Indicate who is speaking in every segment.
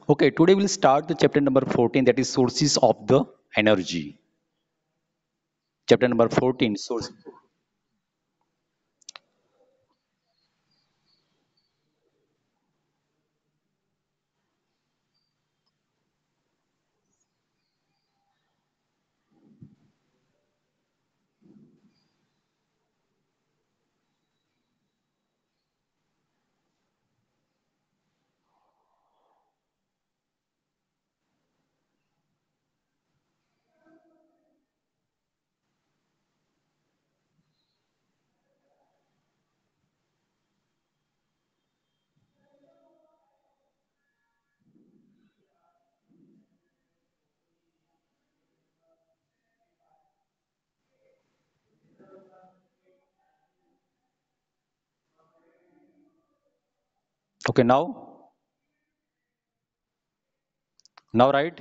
Speaker 1: Okay, today we'll start the chapter number 14, that is sources of the energy. Chapter number 14, source. Okay, now right.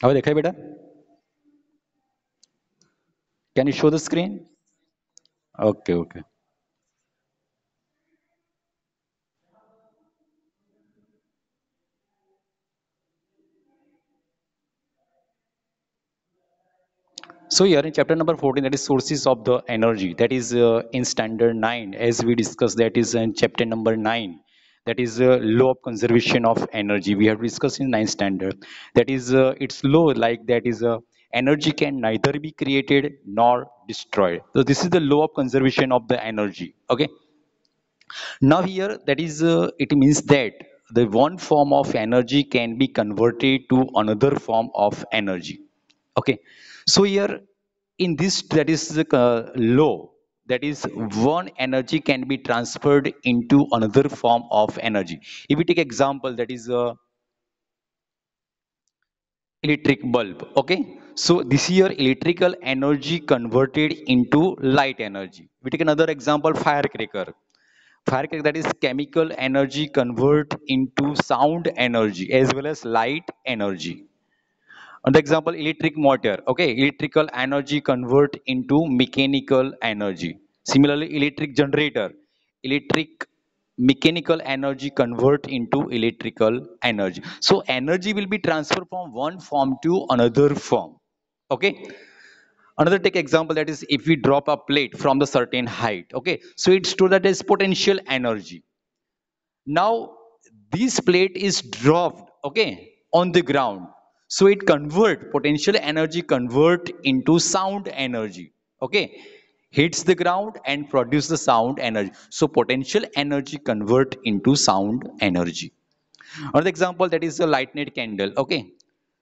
Speaker 1: अब देखा है बेटा? Can you show the screen? Okay, okay. So here in chapter number 14, that is sources of the energy. That is in standard 9, as we discussed, that is in chapter number 9. That is law of conservation of energy. We have discussed in 9th standard. That is, it's law like that is energy can neither be created nor destroyed. So this is the law of conservation of the energy. Okay. Now here, that is, it means that the one form of energy can be converted to another form of energy. Okay, so here in this, that is the law, that is one energy can be transferred into another form of energy. If we take example, that is electric bulb. Okay, so this here electrical energy converted into light energy. We take another example, firecracker. Firecracker, that is chemical energy convert into sound energy as well as light energy. Another example, electric motor. Okay, electrical energy convert into mechanical energy. Similarly, electric generator, electric mechanical energy convert into electrical energy. So energy will be transferred from one form to another form. Okay. Another take example, that is if we drop a plate from the certain height. Okay, so it's true that is potential energy. Now this plate is dropped, okay, on the ground, so it convert potential energy convert into sound energy. Okay, hits the ground and produce the sound energy, so potential energy convert into sound energy. Another example, that is a lightning candle. Okay,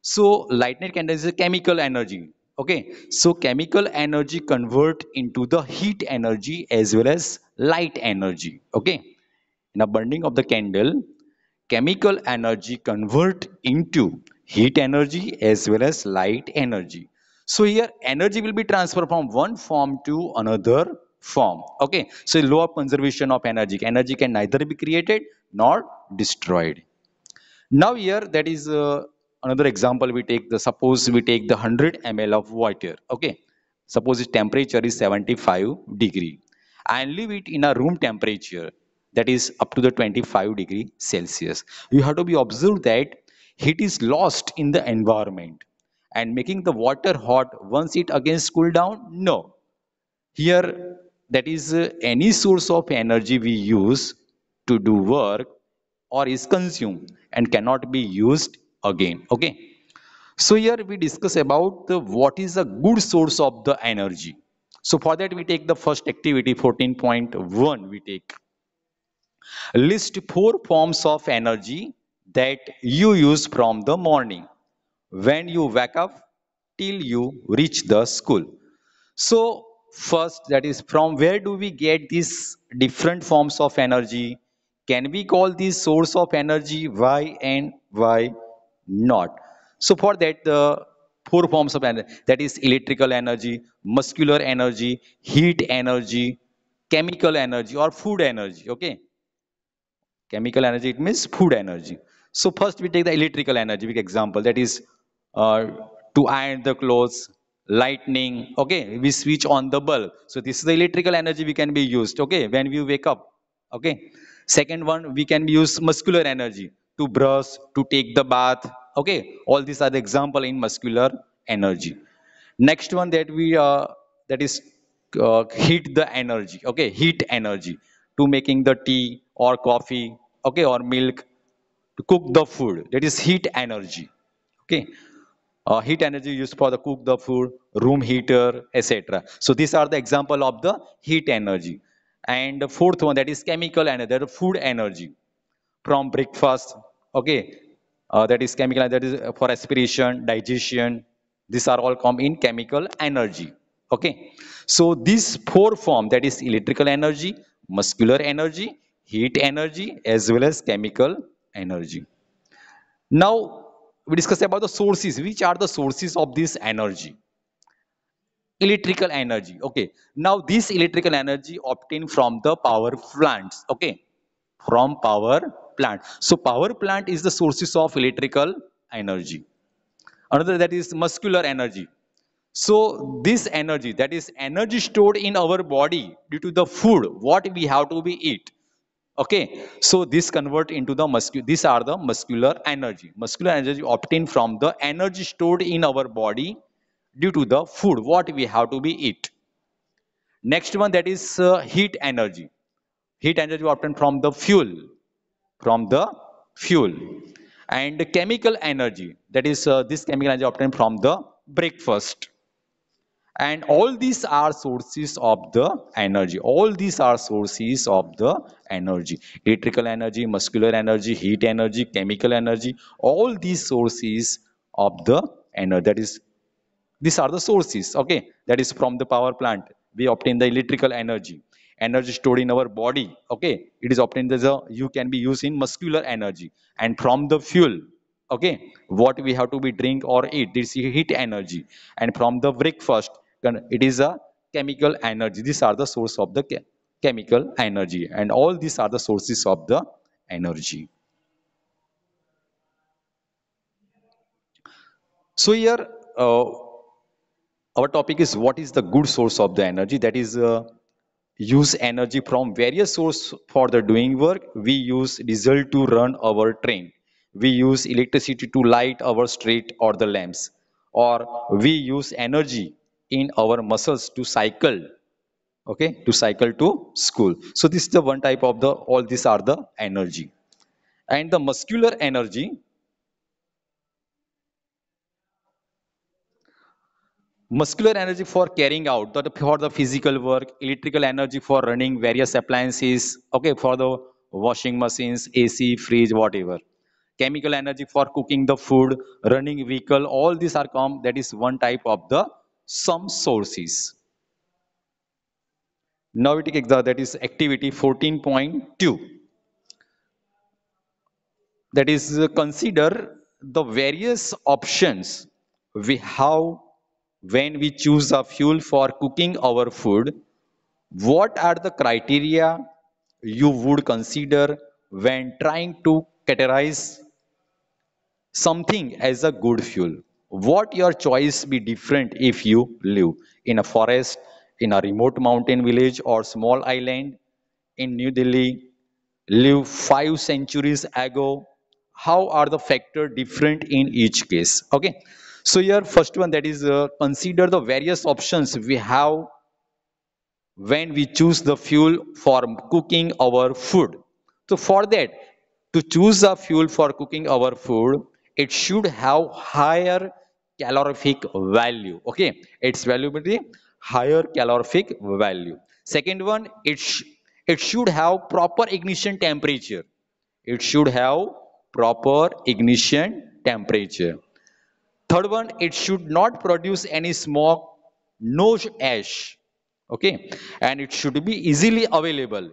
Speaker 1: so lightning candle is a chemical energy. Okay, so chemical energy convert into the heat energy as well as light energy. Okay, in a burning of the candle, chemical energy convert into heat energy as well as light energy. So here energy will be transferred from one form to another form. Okay, so law of conservation of energy. Energy can neither be created nor destroyed. Now here, that is another example we take, the suppose we take the 100 ml of water. Okay, suppose its temperature is 75 degree and leave it in a room temperature, that is up to the 25 degree Celsius. You have to be observed that heat is lost in the environment and making the water hot once it again cool down. No, here, that is any source of energy we use to do work or is consumed and cannot be used again. Okay. So here we discuss about what is a good source of the energy. So for that we take the first activity 14.1. We take list four forms of energy that you use from the morning when you wake up till you reach the school. So first, that is, from where do we get these different forms of energy? Can we call this source of energy? Why and why not? So for that, the four forms of energy, that is electrical energy, muscular energy, heat energy, chemical energy, or food energy. Okay, chemical energy, it means food energy. So first we take the electrical energy, big example, that is uh, to iron the clothes, lightning. Okay, we switch on the bulb. So this is the electrical energy we can be used. Okay, when we wake up. Okay. Second one, we can use muscular energy to brush, to take the bath. Okay, all these are the example in muscular energy. Next one that we that is heat the energy. Okay, heat energy to making the tea or coffee. Okay, or milk, to cook the food. That is heat energy. Okay, heat energy used for the cook the food, room heater, etc. So these are the example of the heat energy. And the fourth one, that is chemical energy, that is food energy from breakfast. Okay, that is chemical, that is for aspiration, digestion. These are all come in chemical energy. Okay, so these four form, that is electrical energy, muscular energy, heat energy, as well as chemical energy. Now we discuss about the sources. Which are the sources of this energy? Electrical energy. Okay, now this electrical energy obtained from the power plants. Okay, from power plant. So power plant is the sources of electrical energy. Another, that is muscular energy. So this energy, that is energy stored in our body due to the food what we have to be eat. Okay, so this convert into the muscular. These are the muscular energy. Muscular energy obtained from the energy stored in our body due to the food what we have to be eat. Next one, that is heat energy. Heat energy obtained from the fuel, from the fuel. And chemical energy, that is this chemical energy obtained from the breakfast. And all these are sources of the energy. All these are sources of the energy. Electrical energy, muscular energy, heat energy, chemical energy, all these sources of the energy. That is, these are the sources. Okay, that is from the power plant we obtain the electrical energy. Energy stored in our body. Okay, it is obtained as a, you can be used in muscular energy. And from the fuel. Okay, what we have to be drink or eat, this is heat energy. And from the breakfast, it is a chemical energy. These are the source of the chemical energy, and all these are the sources of the energy. So here our topic is what is the good source of the energy. That is use energy from various sources for the doing work. We use diesel to run our train. We use electricity to light our street or the lamps. Or we use energy in our muscles to cycle. Okay, to cycle to school. So this is the one type of the, all these are the energy. And the muscular energy, muscular energy for carrying out the, for the physical work, electrical energy for running various appliances. Okay, for the washing machines, AC, fridge, whatever. Chemical energy for cooking the food, running vehicle, all these are come, that is one type of the some sources. Now we take example, that is activity 14.2. That is consider the various options we have when we choose a fuel for cooking our food. What are the criteria you would consider when trying to categorize something as a good fuel? What your choice be different if you live in a forest, in a remote mountain village or small island in New Delhi, live 5 centuries ago? How are the factor different in each case? Okay. So here first one, that is consider the various options we have when we choose the fuel for cooking our food. So for that, to choose a fuel for cooking our food, it should have higher calorific value. Okay, its value will be higher calorific value. Second one, it should have proper ignition temperature. It should have proper ignition temperature. Third one, it should not produce any smoke, no ash. Okay, and it should be easily available.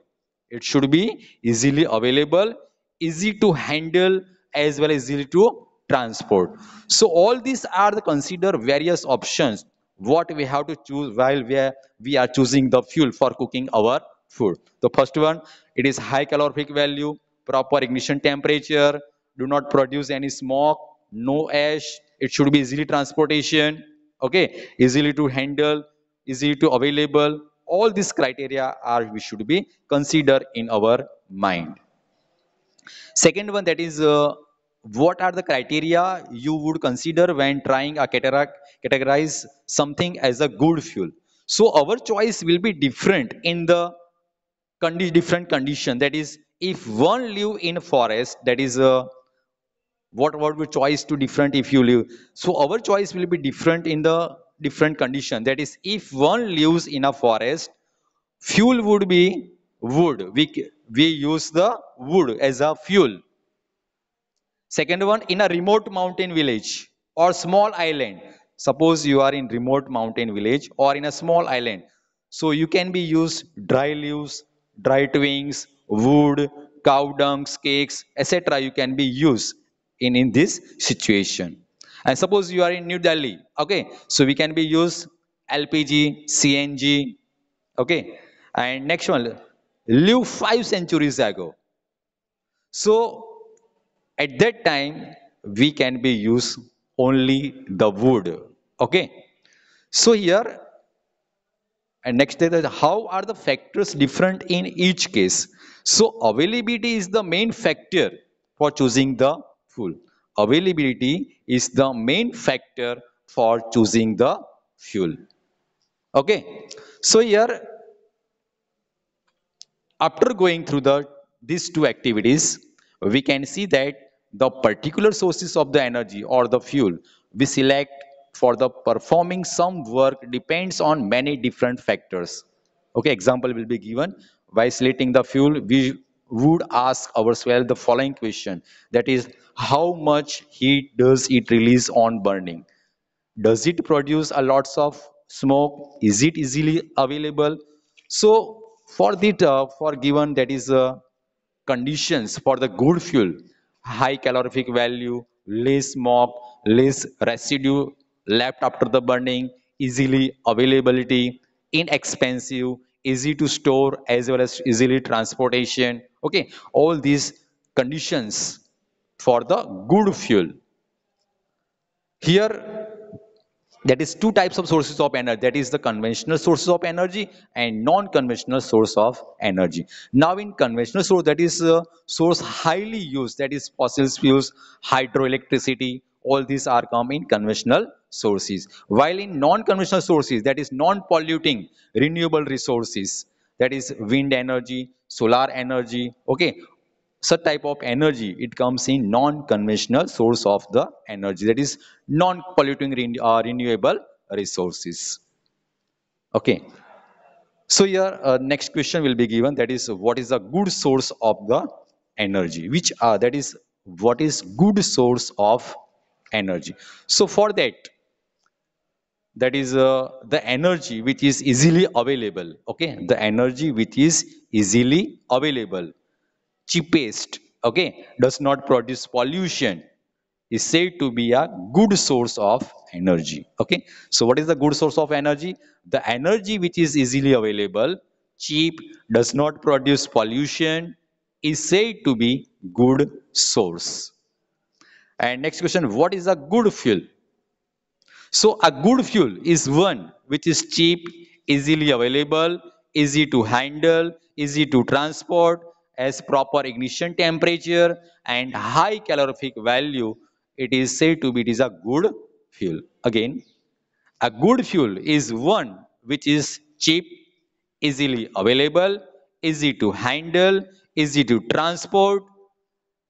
Speaker 1: It should be easily available, easy to handle, as well as easy to transport. So all these are the consider various options what we have to choose while we are choosing the fuel for cooking our food. The first one, it is high calorific value, proper ignition temperature, do not produce any smoke, no ash, it should be easily transportation, okay, easily to handle, easy to available. All these criteria are we should be consider in our mind. Second one, that is what are the criteria you would consider when trying a categorize something as a good fuel. So our choice will be different in the different condition. That is, if one live in forest, that is what we choice to different if you live. So our choice will be different in the different condition. That is, if one lives in a forest, fuel would be wood. We use the wood as a fuel. Second one, in a remote mountain village or small island. Suppose you are in remote mountain village or in a small island. So you can be used dry leaves, dry twigs, wood, cow dung, cakes, etc. You can be used in this situation. And suppose you are in New Delhi. Okay. So we can be used LPG, CNG. Okay. And next one, live 5 centuries ago. So at that time, we can be use only the wood. Okay. So here, and next is how are the factors different in each case? So availability is the main factor for choosing the fuel. Availability is the main factor for choosing the fuel. Okay. So here, after going through these two activities, we can see that the particular sources of the energy or the fuel we select for the performing some work depends on many different factors. Okay, example will be given. By selecting the fuel, we would ask ourselves the following question. That is, how much heat does it release on burning? Does it produce a lots of smoke? Is it easily available? So for the for given that is conditions for the good fuel, high calorific value, less smoke, less residue left after the burning, easily availability, inexpensive, easy to store, as well as easily transportation. Okay, all these conditions for the good fuel. Here, that is two types of sources of energy. That is the conventional sources of energy and non-conventional source of energy. Now in conventional source, that is source highly used, that is fossil fuels, hydroelectricity, all these are come in conventional sources. While in non-conventional sources, that is non-polluting renewable resources, that is wind energy, solar energy. Okay, such type of energy, it comes in non-conventional source of the energy, that is non-polluting renewable resources. Okay, so here next question will be given, that is what is a good source of the energy, which that is what is good source of energy. So for that, that is the energy which is easily available. Okay, the energy which is easily available, cheapest, okay, does not produce pollution, is said to be a good source of energy. Okay, so what is the good source of energy? The energy which is easily available, cheap, does not produce pollution, is said to be good source. And next question, what is a good fuel? So a good fuel is one which is cheap, easily available, easy to handle, easy to transport, has proper ignition temperature and high calorific value. It is said to be it is a good fuel. Again, a good fuel is one which is cheap, easily available, easy to handle, easy to transport,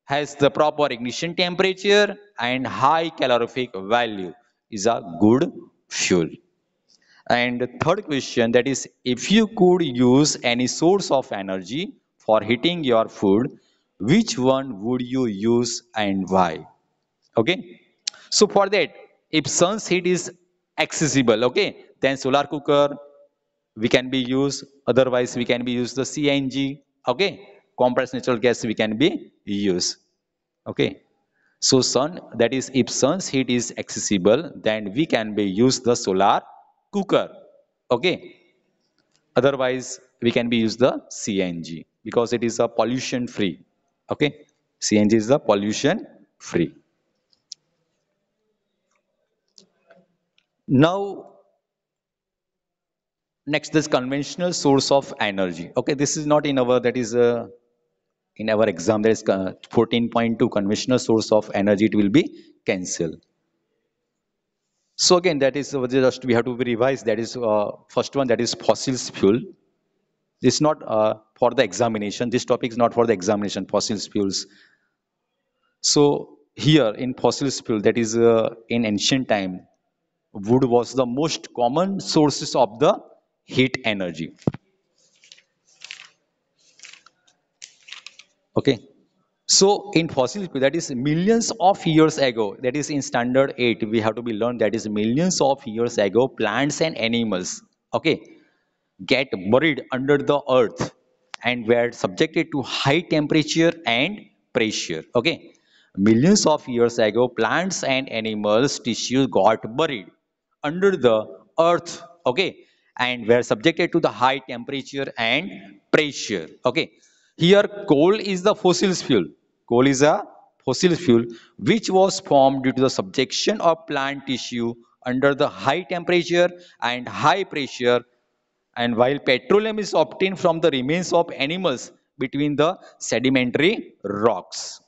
Speaker 1: has the proper ignition temperature and high calorific value. is a good fuel. And the third question, that is, if you could use any source of energy for heating your food, which one would you use and why? Okay. So for that, if sun's heat is accessible, okay, then solar cooker we can be used. Otherwise, we can be use the CNG. Okay, compressed natural gas we can be use. Okay. So sun, that is, if sun's heat is accessible, then we can be use the solar cooker. Okay. Otherwise, we can be use the CNG because it is a pollution free. Okay. CNG is the pollution free. Now, next, this conventional source of energy. Okay, this is not in our, that is in our exam, there is 14.2 conventional source of energy, it will be cancelled. So again, that is just we have to revise. That is first one, that is fossil fuel. It's not for the examination. This topic is not for the examination, fossil fuels. So here in fossil fuel, that is in ancient time, wood was the most common sources of the heat energy. Okay. So in fossil fuel, that is millions of years ago, that is in standard 8, we have to be learned that is millions of years ago, plants and animals, okay, get buried under the earth and were subjected to high temperature and pressure. Okay, millions of years ago, plants and animals tissue got buried under the earth. Okay, and were subjected to the high temperature and pressure. Okay, here coal is the fossil fuel. Coal is a fossil fuel which was formed due to the subjection of plant tissue under the high temperature and high pressure, and while petroleum is obtained from the remains of animals between the sedimentary rocks.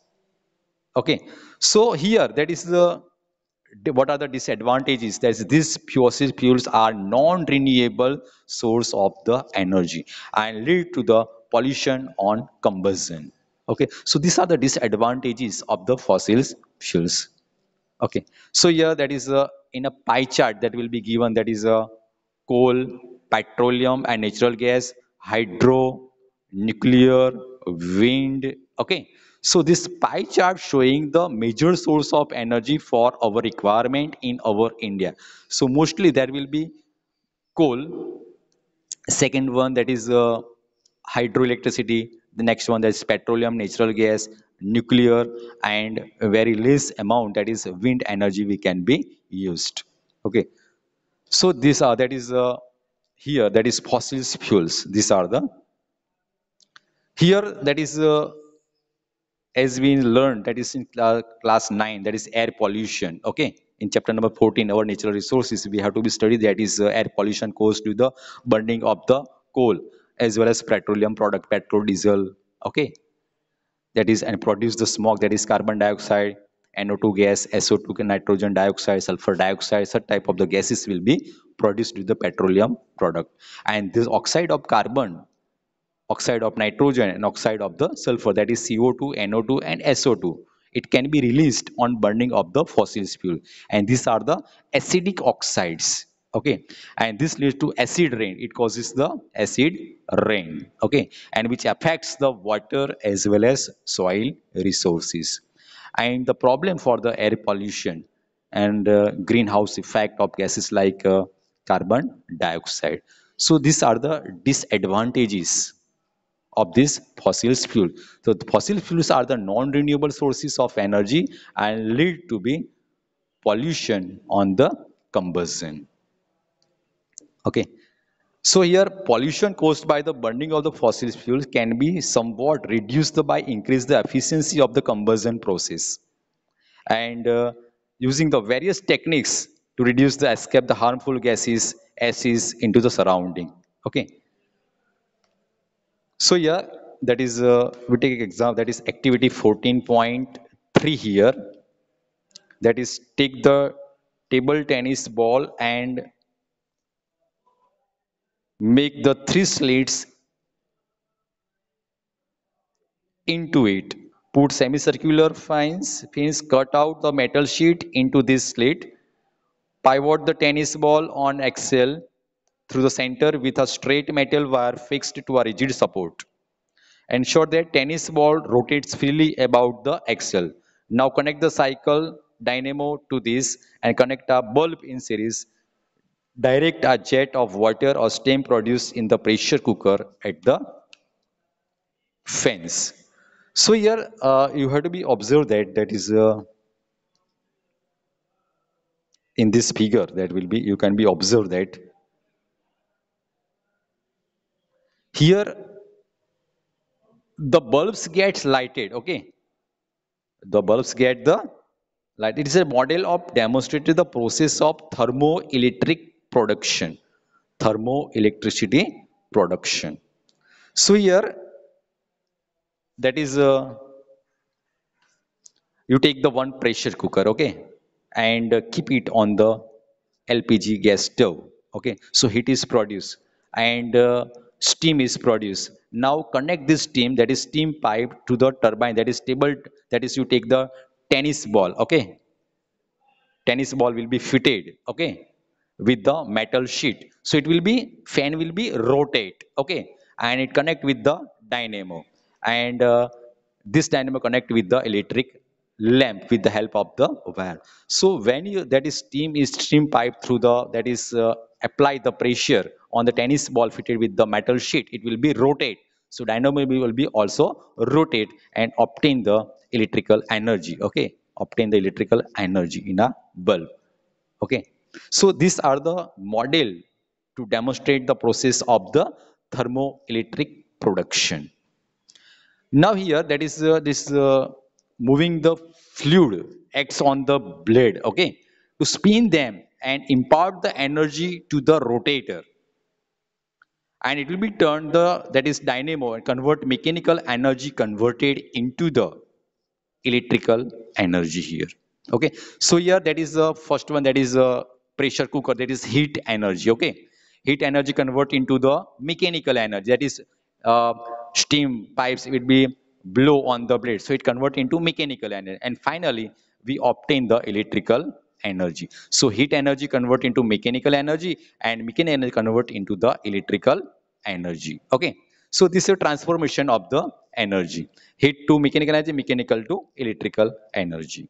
Speaker 1: Okay, so here that is the what are the disadvantages? That is, these fossil fuels are non-renewable source of the energy and lead to the pollution on combustion. Okay, so these are the disadvantages of the fossil fuels. Okay, so here that is in a pie chart that will be given, that is a coal, petroleum and natural gas, hydro, nuclear, wind. Okay, so this pie chart showing the major source of energy for our requirement in our India. So mostly there will be coal. Second one, that is hydroelectricity. The next one, that is petroleum, natural gas, nuclear, and a very less amount, that is wind energy we can be used. Okay, so these are, that is here, that is fossil fuels. These are the here, that is as we learned, that is in class 9, that is air pollution. Okay, in chapter number 14, our natural resources, we have to be studied, that is air pollution caused to the burning of the coal as well as petroleum product, petrol, diesel. Okay, that is, and produce the smoke, that is carbon dioxide, NO2 gas, SO2, nitrogen dioxide, sulfur dioxide, such type of the gases will be produced with the petroleum product. And this oxide of carbon, oxide of nitrogen, and oxide of the sulfur, that is CO2, NO2 and SO2, it can be released on burning of the fossil fuel, and these are the acidic oxides. Okay, and this leads to acid rain, it causes the acid rain. Okay, and which affects the water as well as soil resources. And the problem for the air pollution and greenhouse effect of gases like carbon dioxide. So these are the disadvantages of this fossil fuel. So the fossil fuels are the non-renewable sources of energy and lead to be pollution on the combustion. Okay. So here pollution caused by the burning of the fossil fuels can be somewhat reduced by increase the efficiency of the combustion process and using the various techniques to reduce the escape the harmful gases, acids into the surrounding. Okay. So yeah, that is we take example, that is activity 14.3 here. That is, take the table tennis ball and make the three slits into it. Put semicircular fins, cut out the metal sheet into this slit. Pivot the tennis ball on axle through the center with a straight metal wire fixed to a rigid support. Ensure that tennis ball rotates freely about the axle. Now connect the cycle dynamo to this and connect a bulb in series. Direct a jet of water or steam produced in the pressure cooker at the fence. So here you have to be observed that in this figure that will be you can be observed that here the bulbs gets lighted. Okay, the bulbs get the light. It is a model of demonstrated the process of thermoelectric production. Thermoelectricity production. So here that is you take the one pressure cooker, okay, and keep it on the LPG gas stove, okay. So heat is produced and steam is produced. Now connect this steam, that is steam pipe, to the turbine that is stable. That is, you take the tennis ball, okay. Tennis ball will be fitted, okay, with the metal sheet. So it will be fan will be rotate, okay, and it connect with the dynamo, and this dynamo connect with the electric lamp with the help of the wire. So when you that is steam pipe through the that is apply the pressure on the tennis ball fitted with the metal sheet, it will be rotate. So dynamo will be also rotate and obtain the electrical energy, okay, obtain the electrical energy in a bulb, okay. So these are the model to demonstrate the process of the thermoelectric production. Now here that is this moving the fluid acts on the blade, okay, to spin them and impart the energy to the rotator, and it will be turned the that is dynamo and convert mechanical energy converted into the electrical energy here, okay. So here that is the first one, that is a pressure cooker, that is heat energy, okay. Heat energy convert into the mechanical energy, that is uh, steam pipes will be blow on the blade, so it convert into mechanical energy, and finally we obtain the electrical energy. So heat energy convert into mechanical energy, and mechanical energy convert into the electrical energy, okay. So this is a transformation of the energy, heat to mechanical energy, mechanical to electrical energy.